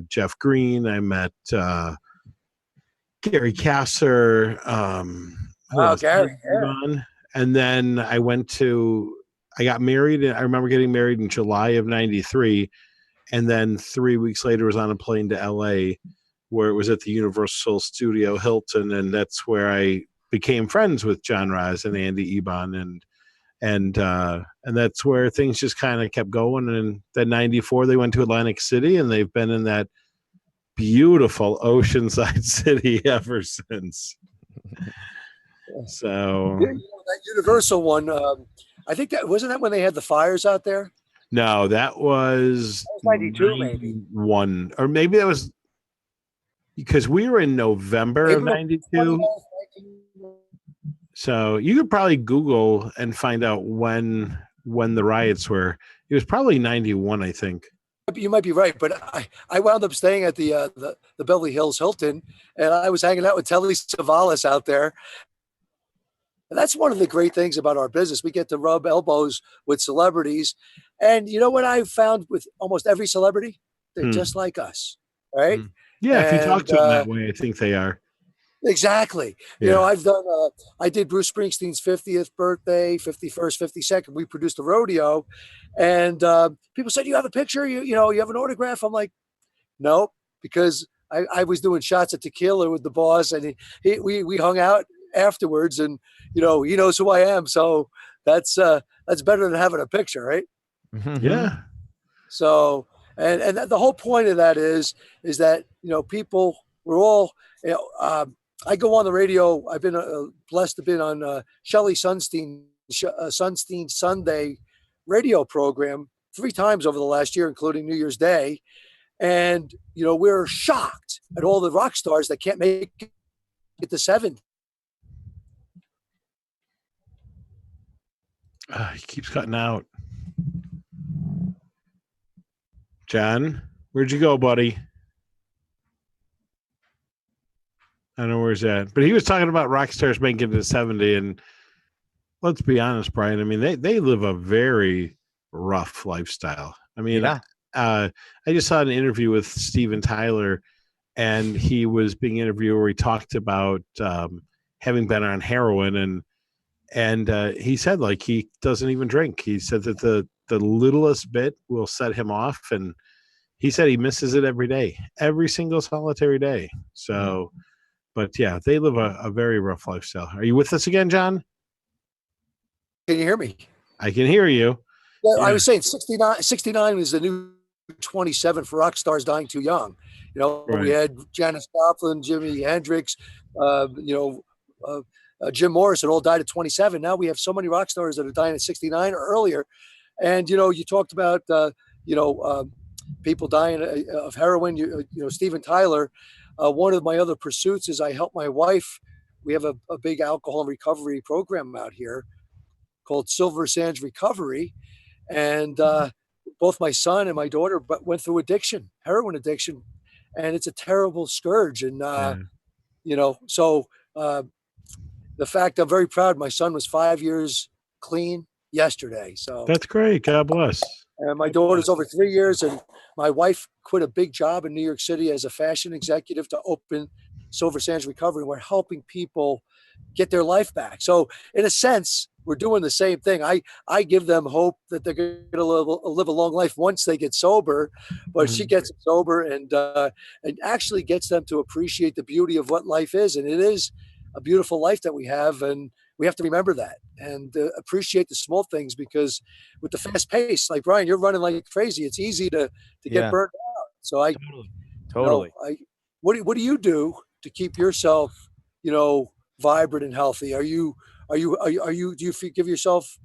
Jeff Green. I met Gary Kasser. Who Wow, else? Gary. And then I got married. I remember getting married in July of '93. And then 3 weeks later was on a plane to LA, where it was at the Universal Studio Hilton. And that's where I became friends with John Raz and Andy Ebon. And that's where things just kind of kept going. And then '94, they went to Atlantic City, and they've been in that beautiful Oceanside city ever since. So That Universal one, I think that wasn't that when they had the fires out there. no, that was 92, maybe 91, or maybe that was because we were in November of '92. So you could probably Google and find out when the riots were. It was probably '91, I think. You might be right, but I wound up staying at the Beverly Hills Hilton, and I was hanging out with Telly Savalas out there. And that's one of the great things about our business. We get to rub elbows with celebrities. And you know what I found with almost every celebrity? They're just like us, right? Yeah, if you talk to them that way, I think they are. Exactly. Yeah. You know, I did Bruce Springsteen's 50th birthday, 51st, 52nd. We produced a rodeo. And people said, you have a picture? You have an autograph? I'm like, nope, because I was doing shots of tequila with the boss, and we hung out afterwards, and he knows who I am, so that's better than having a picture, right? Yeah. So and the whole point of that is that people, we're all I go on the radio. I've been blessed to be on Shelley Sunstein Sunday radio program 3 times over the last year, including New Year's Day. And, we're shocked at all the rock stars that can't make it to 7. He keeps cutting out. John, where'd you go, buddy? I don't know where's that. But he was talking about rock stars making it to 70. And let's be honest, Brian. I mean, they live a very rough lifestyle. I mean, Yeah. I just saw an interview with Steven Tyler, and he was being interviewed where he talked about having been on heroin, and he said, like, he doesn't even drink. He said that the littlest bit will set him off, and he said he misses it every day, every single solitary day. So, but yeah, they live a very rough lifestyle. Are you with us again, John? Can you hear me? I can hear you. Well, yeah. I was saying 69 is the new 27 for rock stars dying too young. Right. We had Janis Joplin, Jimi Hendrix, Jim Morrison all died at 27. Now we have so many rock stars that are dying at 69 or earlier. And, you talked about, people dying of heroin, Steven Tyler. One of my other pursuits is I help my wife. We have a big alcohol and recovery program out here called Silver Sands Recovery. And both my son and my daughter went through heroin addiction, and it's a terrible scourge. And, so the fact I'm very proud, my son was 5 years clean yesterday. So that's great. God bless. And my daughter's over 3 years, and my wife quit a big job in New York City as a fashion executive to open Silver Sands Recovery. We're helping people get their life back. So in a sense, we're doing the same thing. I give them hope that they're going to live a long life once they get sober, but she gets sober and actually gets them to appreciate the beauty of what life is. And it is a beautiful life that we have. And we have to remember that and appreciate the small things, because with the fast pace, like Brian, you're running like crazy. It's easy to get burnt out. So totally. What do you do to keep yourself, vibrant and healthy? Do you give yourself,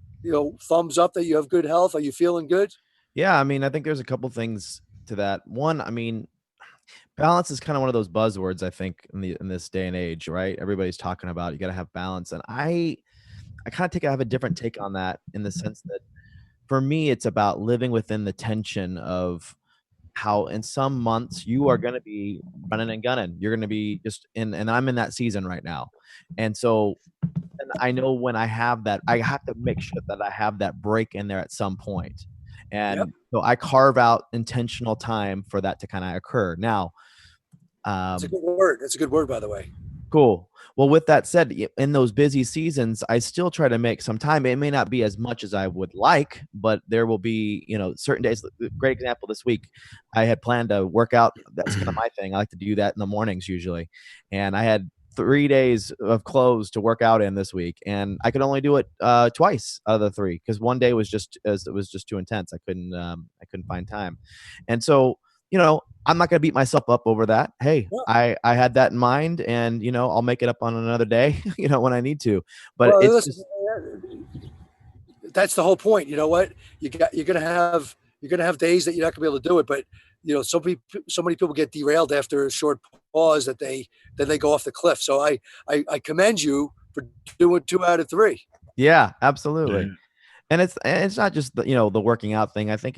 thumbs up that you have good health? Are you feeling good? Yeah. I mean, I think there's a couple things to that. One, I mean, balance is kind of one of those buzzwords, I think, in this day and age, right? Everybody's talking about, you got to have balance. And I kind of have a different take on that, in the sense that for me, it's about living within the tension of how in some months you are going to be running and gunning. You're going to be just in, and I'm in that season right now. And so, and I know when I have that, I have to make sure that I have that break in there at some point. Yep. And so I carve out intentional time for that to kind of occur. Now, It's a good word. That's a good word, by the way. cool. Well, with that said, in those busy seasons, I still try to make some time. It may not be as much as I would like, but there will be, certain days. Great example this week, I had planned to work out. That's kind of my thing. I like to do that in the mornings usually. And I had 3 days of clothes to work out in this week, and I could only do it twice out of the 3 because one day was just too intense. I couldn't find time, and so I'm not going to beat myself up over that. Hey, Yeah. I had that in mind, and I'll make it up on another day, when I need to. But Well, it's listen, that's the whole point. You know what? You're gonna have days that you're not gonna be able to do it, but so many people get derailed after a short pause that they go off the cliff. So I commend you for doing 2 out of 3. yeah, absolutely. Yeah. And it's not just the working out thing. I think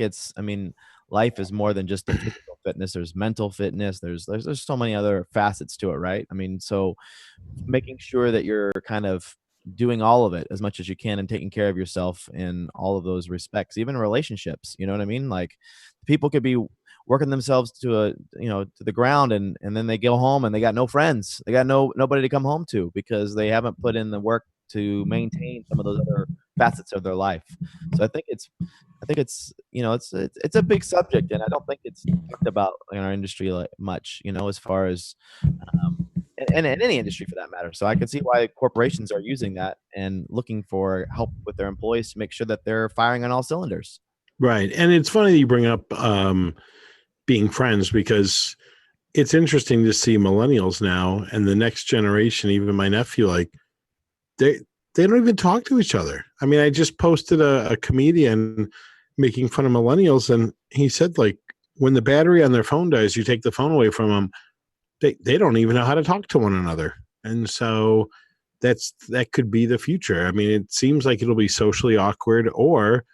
life is more than just the physical fitness. There's mental fitness. There's so many other facets to it, right? So making sure that you're kind of doing all of it as much as you can and taking care of yourself in all of those respects, even relationships. You know what I mean? Like people could be working themselves to the ground, and then they go home and they got no friends. They got nobody to come home to because they haven't put in the work to maintain some of those other facets of their life. So I think it's it's a big subject, and I don't think it's talked about in our industry much, as far as and in any industry for that matter. So I can see why corporations are using that and looking for help with their employees to make sure that they're firing on all cylinders. Right. And it's funny that you bring up being friends, because it's interesting to see millennials now and the next generation, even my nephew, like they don't even talk to each other. I mean, I just posted a comedian making fun of millennials, and he said, like, when the battery on their phone dies, you take the phone away from them, they don't even know how to talk to one another. And so that could be the future. I mean, it seems like it'll be socially awkward, or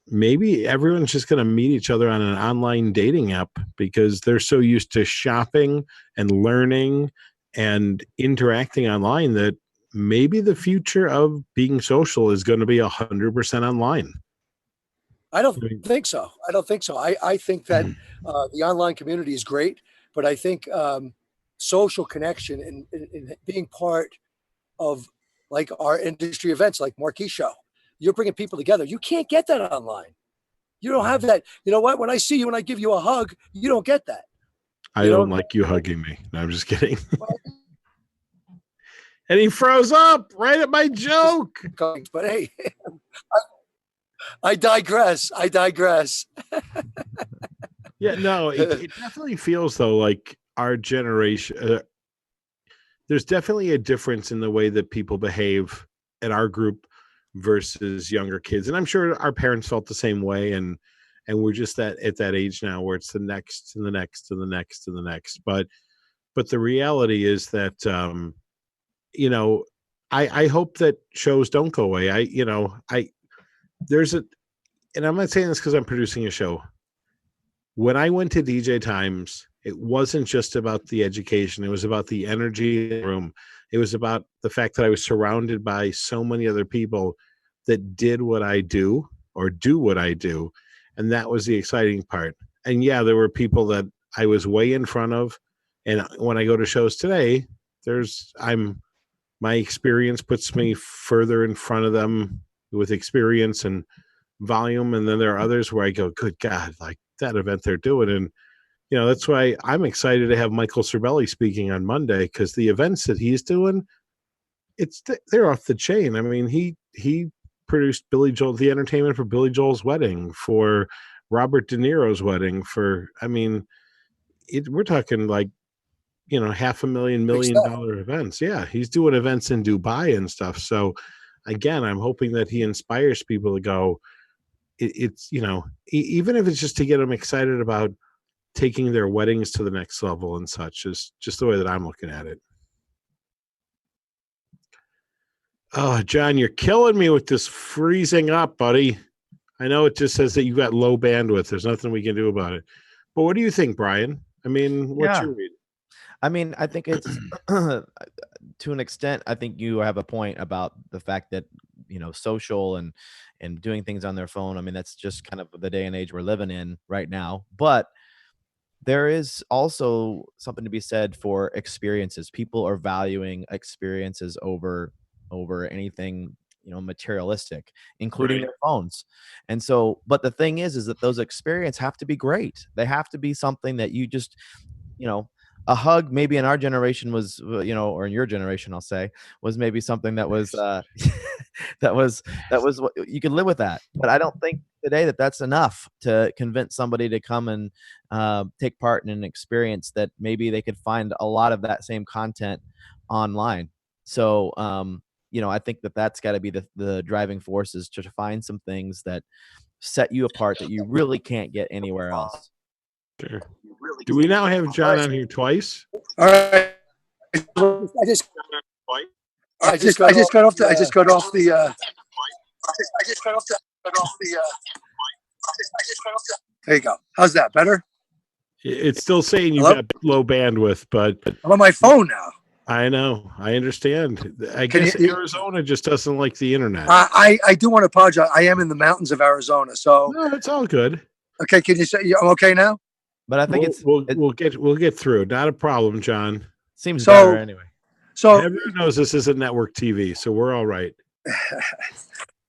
maybe everyone's just going to meet each other on an online dating app because they're so used to shopping and learning and interacting online that maybe the future of being social is going to be 100% online. I don't think so. I think that the online community is great, but I think social connection and being part of like our industry events, like Marquee Show, you're bringing people together. You can't get that online. You don't have that. You know what? When I see you and I give you a hug, you don't get that. I don't like you hugging me. No, I'm just kidding. And he froze up right at my joke. But hey, I digress. Yeah, no, it definitely feels though like our generation. There's definitely a difference in the way that people behave in our group versus younger kids, and I'm sure our parents felt the same way. And we're just at that age now where it's the next and the next and the next and the next. But the reality is that I hope that shows don't go away. And I'm not saying this because I'm producing a show. When I went to DJ Times, it wasn't just about the education. It was about the energy in the room. It was about the fact that I was surrounded by so many other people that did what I do or do what I do. And that was the exciting part. And yeah, there were people that I was way in front of. And when I go to shows today, my experience puts me further in front of them with experience and volume. And then there are others where I go, good God, like that event they're doing. And, that's why I'm excited to have Michael Cervelli speaking on Monday, because the events that he's doing, they're off the chain. I mean, he produced Billy Joel, the entertainment for Billy Joel's wedding, for Robert De Niro's wedding, we're talking like, $500,000 $1 million events. Yeah. He's doing events in Dubai and stuff. So again, I'm hoping that he inspires people to go, it's, even if it's just to get them excited about taking their weddings to the next level and such, is just the way that I'm looking at it. Oh, John, you're killing me with this freezing up, buddy. I know it just says that you got low bandwidth. There's nothing we can do about it. But what do you think, Brian? I mean, what's Yeah. your read? I mean, I think it's to an extent. I think you have a point about the fact that social and doing things on their phone. I mean, that's just kind of the day and age we're living in right now. But there is also something to be said for experiences. People are valuing experiences over anything materialistic, including Right. their phones. And so, but the thing is that those experiences have to be great. They have to be something that you just you know a hug maybe in our generation was or in your generation I'll say was maybe something that was that was what you could live with. That, but I don't think today that that's enough to convince somebody to come and take part in an experience that maybe they could find a lot of that same content online. So I think that that's got to be the driving force, is to find some things that set you apart that you really can't get anywhere else. Sure. Do we now have John on here twice? All right. I just got off the. There you go. How's that better? It's still saying you've Hello? got low bandwidth, but I'm on my phone now. I know. I understand. I Can guess you- Arizona just doesn't like the internet. I do want to apologize. I am in the mountains of Arizona, so No, it's all good. okay. Can you say I'm okay now? But I think We'll get through. Not a problem, John. seems So- better anyway. So Everyone knows this isn't network TV, so we're all right.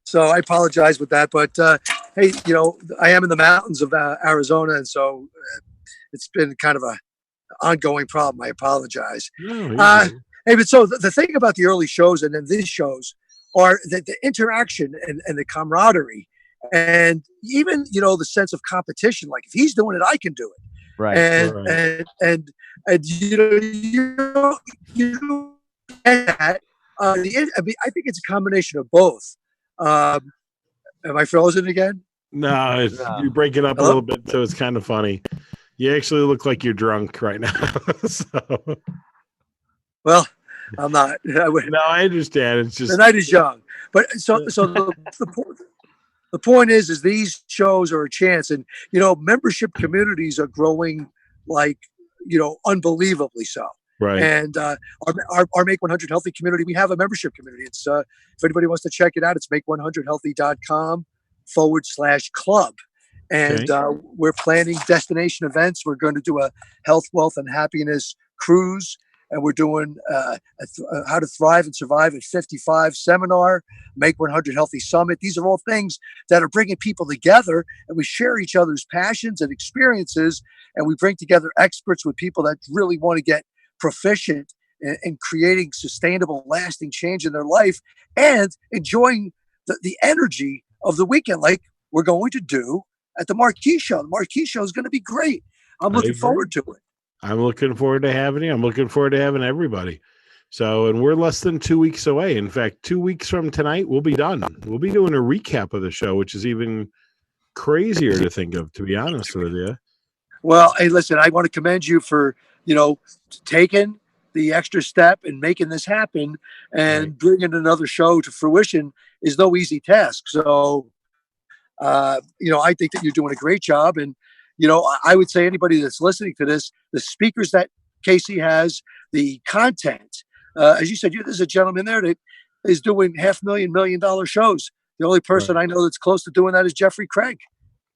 So I apologize with that, but hey, I am in the mountains of Arizona, and so it's been kind of a ongoing problem. I apologize. No, you're Uh, good. Hey, but so the thing about the early shows and then these shows are the interaction and the camaraderie, and even the sense of competition. Like if he's doing it, I can do it. Right. And and you get that. I mean, I think it's a combination of both. Am I frozen again? No, you break it up Hello? a little bit, so it's kind of funny. You actually look like you're drunk right now. So, Well, I'm not. no, I understand. It's The just night is young, but the point is these shows are a chance, and membership communities are growing like unbelievably so. right. And our Make 100 Healthy community, we have a membership community. It's if anybody wants to check it out, it's make100healthy.com/club. And we're planning destination events. We're going to do a health, wealth, and happiness cruise. And we're doing how to thrive and survive at 55 seminar, Make 100 Healthy Summit. These are all things that are bringing people together, and we share each other's passions and experiences, and we bring together experts with people that really want to get proficient in creating sustainable, lasting change in their life and enjoying the energy of the weekend, like we're going to do at the Marquee Show. The Marquee Show is going to be great. I'm I looking agree. forward to it. I'm looking forward to having you. I'm looking forward to having everybody. So, and we're less than 2 weeks away. In fact, 2 weeks from tonight, we'll be done. We'll be doing a recap of the show, which is even crazier to think of, to be honest with you. Well, hey, listen, I want to commend you for, taking the extra step and making this happen, and bringing another show to fruition is no easy task. So, I think that you're doing a great job. And, I would say anybody that's listening to this, the speakers that Casey has, the content, as you said, there's a gentleman there that is doing $500,000 $1 million shows. The only person I know that's close to doing that is Jeffrey Craig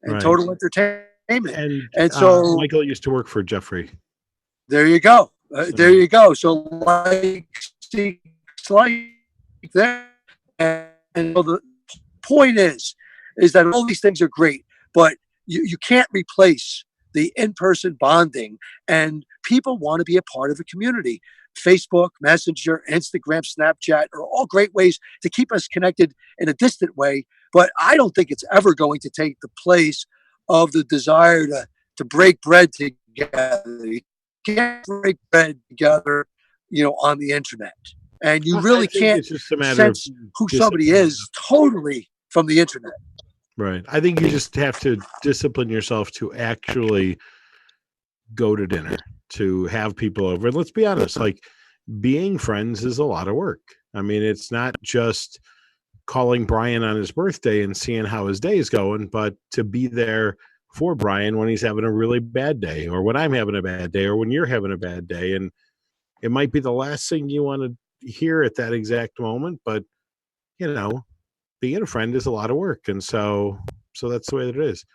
and Total Entertainment. And so Michael used to work for Jeffrey. there you go. There you go. So like there. And so the point is that all these things are great, but you can't replace the in-person bonding, and people want to be a part of a community. Facebook, Messenger, Instagram, Snapchat are all great ways to keep us connected in a distant way, but I don't think it's ever going to take the place of the desire to break bread together. You can't break bread together, on the internet. And you really can't It's just a matter sense of who somebody is totally from the internet. Right. I think you just have to discipline yourself to actually go to dinner, to have people over. And let's be honest, like being friends is a lot of work. I mean, it's not just calling Brian on his birthday and seeing how his day is going, but to be there for Brian when he's having a really bad day, or when I'm having a bad day, or when you're having a bad day. And it might be the last thing you want to hear at that exact moment, but being a friend is a lot of work. And so that's the way that it is.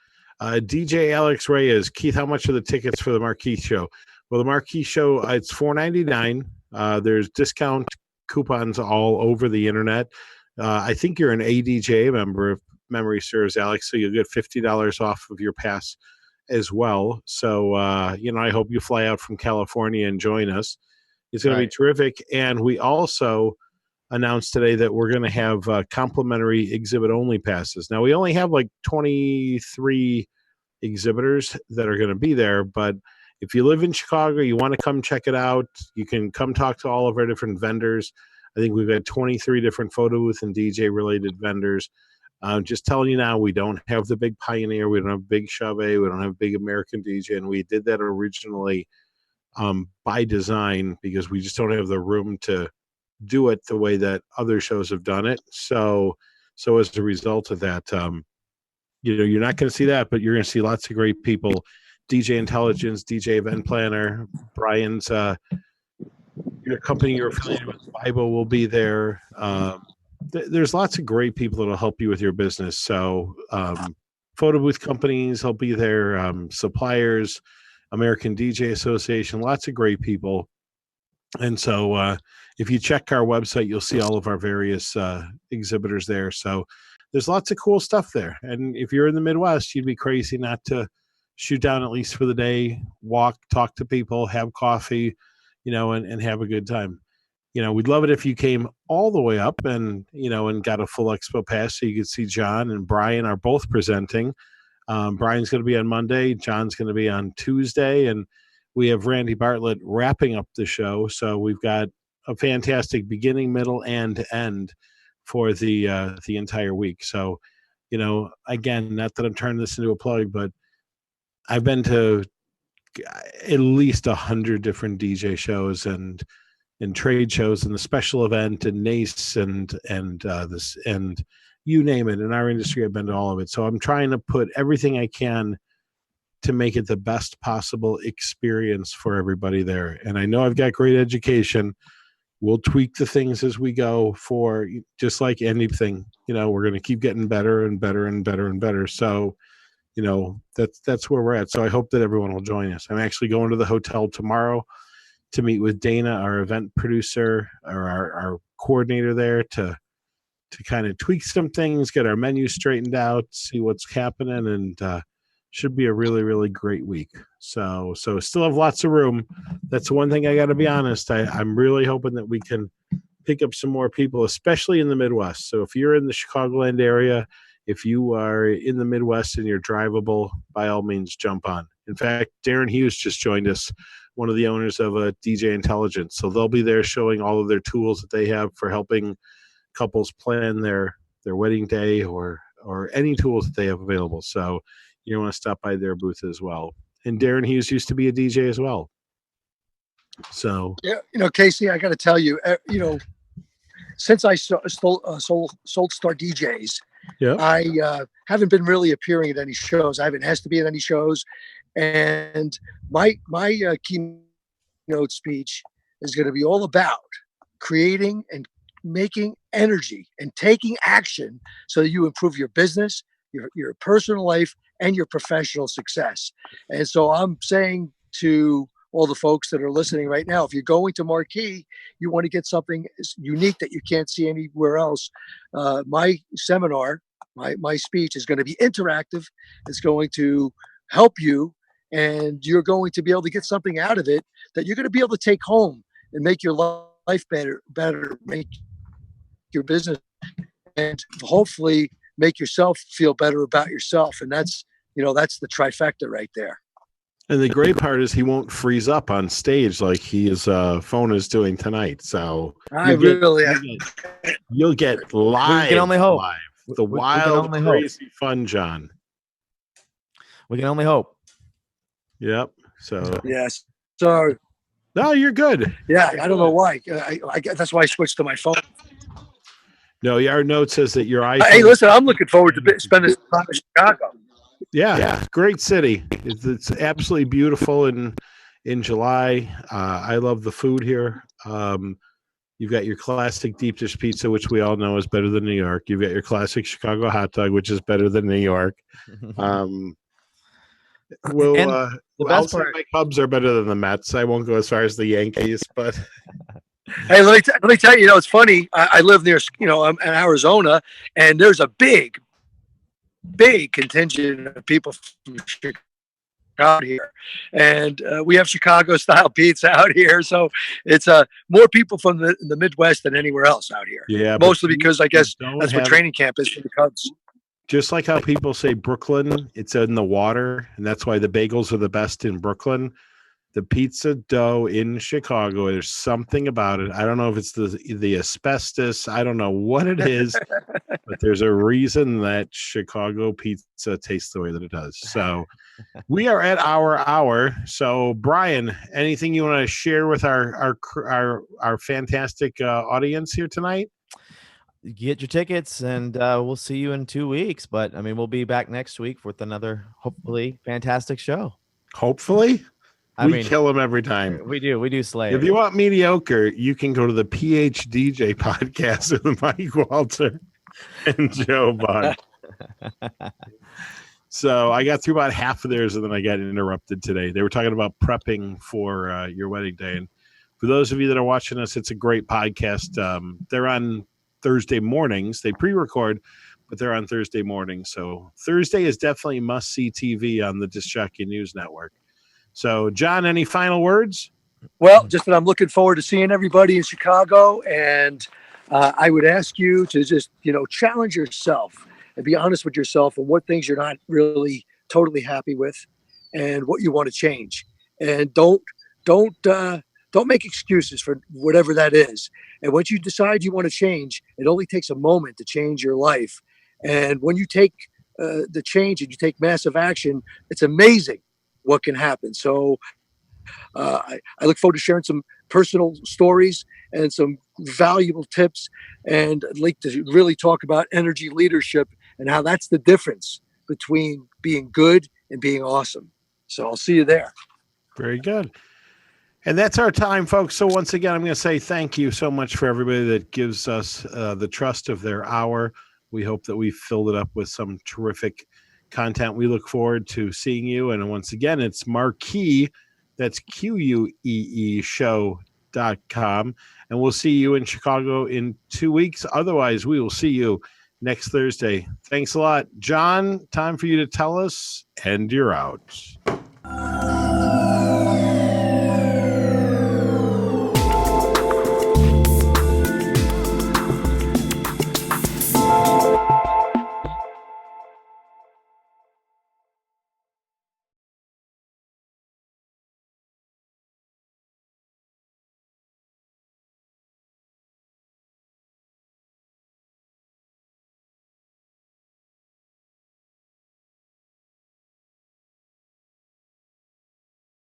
DJ Alex Reyes, Keith, how much are the tickets for the Marquee Show? Well, the Marquee Show, it's $4.99. There's discount coupons all over the internet. I think you're an ADJ member, if memory serves, Alex, so you'll get $50 off of your pass as well. So, I hope you fly out from California and join us. It's going to be terrific. And we also announced today that we're going to have complimentary exhibit-only passes. Now, we only have like 23 exhibitors that are going to be there, but if you live in Chicago, you want to come check it out, you can come talk to all of our different vendors. I think we've had 23 different photo booth and DJ-related vendors. Just telling you now, we don't have the big Pioneer, we don't have big Chauvet, we don't have big American DJ, and we did that originally by design because we just don't have the room to do it the way that other shows have done it. So as a result of that, you're not going to see that, but you're going to see lots of great people. DJ Intelligence, DJ Event Planner, Brian's your company you're affiliated with, Bible, will be there. There's lots of great people that will help you with your business. So photo booth companies will be there, suppliers, American DJ Association, lots of great people. And so if you check our website, you'll see all of our various exhibitors there. So there's lots of cool stuff there. And if you're in the Midwest, you'd be crazy not to shoot down at least for the day, walk, talk to people, have coffee, and have a good time. We'd love it if you came all the way up and got a full expo pass so you could see John and Brian are both presenting. Brian's going to be on Monday. John's going to be on Tuesday. And we have Randy Bartlett wrapping up the show. So we've got a fantastic beginning, middle, and end for the entire week. So, again, not that I'm turning this into a plug, but I've been to at least 100 different DJ shows and trade shows and the special event and NACE and this and you name it. In our industry, I've been to all of it. So I'm trying to put everything I can to make it the best possible experience for everybody there. And I know I've got great education. We'll tweak the things as we go, for just like anything, we're going to keep getting better and better and better and better. So, that's where we're at. So I hope that everyone will join us. I'm actually going to the hotel tomorrow to meet with Dana, our event producer, or our coordinator there, to kind of tweak some things, get our menu straightened out, see what's happening, and should be a really, really great week. So still have lots of room. That's one thing I got to be honest. I'm really hoping that we can pick up some more people, especially in the Midwest. So if you're in the Chicagoland area, if you are in the Midwest and you're drivable, by all means, jump on. In fact, Darren Hughes just joined us, one of the owners of DJ Intelligence. So they'll be there showing all of their tools that they have for helping couples plan their wedding day or any tools that they have available. So you want to stop by their booth as well. And Darren Hughes used to be a DJ as well. So yeah, Casey, I got to tell you, since I sold Star DJs, yeah, I haven't been really appearing at any shows. I haven't asked to be at any shows, and my keynote speech is going to be all about creating and making energy and taking action so that you improve your business, your personal life, and your professional success. And so I'm saying to all the folks that are listening right now, if you're going to Marquee, you want to get something unique that you can't see anywhere else. My seminar, my speech is going to be interactive. It's going to help you, and you're going to be able to get something out of it that you're going to be able to take home and make your life better, make your business, and hopefully make yourself feel better about yourself. And that's the trifecta right there. And the great part is he won't freeze up on stage like his phone is doing tonight. So you'll get live. We can only hope. Live. The wild, crazy fun, John. We can only hope. Yep. So yes. So no, you're good. Yeah, I don't know why. I that's why I switched to my phone. No, our note says that your iPhone. Hey, listen, I'm looking forward to spending time in Chicago. Yeah, great city. It's absolutely beautiful in July. I love the food here. You've got your classic deep dish pizza, which we all know is better than New York. You've got your classic Chicago hot dog, which is better than New York. And The the I'll best say part, my Cubs are better than the Mets. I won't go as far as the Yankees, but Hey, let me tell you, it's funny. I live near, I'm in Arizona, and there's a big contingent of people from Chicago out here, and we have Chicago style pizza out here. So it's more people from the Midwest than anywhere else out here. yeah, Mostly because I guess don't that's what have training camp is for the Cubs. just like how people say Brooklyn, it's in the water, and that's why the bagels are the best in Brooklyn. The pizza dough in Chicago, there's something about it. I don't know if it's the asbestos. I don't know what it is, but there's a reason that Chicago pizza tastes the way that it does. So we are at our hour. So Brian, anything you want to share with our fantastic audience here tonight? get your tickets, and we'll see you in 2 weeks. But I mean, we'll be back next week with another hopefully fantastic show. Hopefully. I We mean, kill them every time. we do slay If it. you want mediocre, you can go to the PhDJ podcast with Mike Walter and Joe Bond. So I got through about half of theirs, and then I got interrupted today. They were talking about prepping for your wedding day. And for those of you that are watching us, it's a great podcast. They're on Thursday mornings. They pre-record, but they're on Thursday mornings. So Thursday is definitely must-see TV on the Disc Jockey News Network. So, John, any final words? Well, just that I'm looking forward to seeing everybody in Chicago, and I would ask you to just, challenge yourself and be honest with yourself on what things you're not really totally happy with, and what you want to change. And don't make excuses for whatever that is. And once you decide you want to change, it only takes a moment to change your life. And when you take the change and you take massive action, it's amazing what can happen. So I look forward to sharing some personal stories and some valuable tips. And I'd like to really talk about energy leadership and how that's the difference between being good and being awesome. So I'll see you there. Very good. And that's our time, folks. So once again, I'm going to say thank you so much for everybody that gives us the trust of their hour. We hope that we filled it up with some terrific content. We look forward to seeing you. And once again, it's Marquee, that's QUEE show.com. And we'll see you in Chicago in 2 weeks. Otherwise, we will see you next Thursday. Thanks a lot. John, time for you to tell us, and you're out.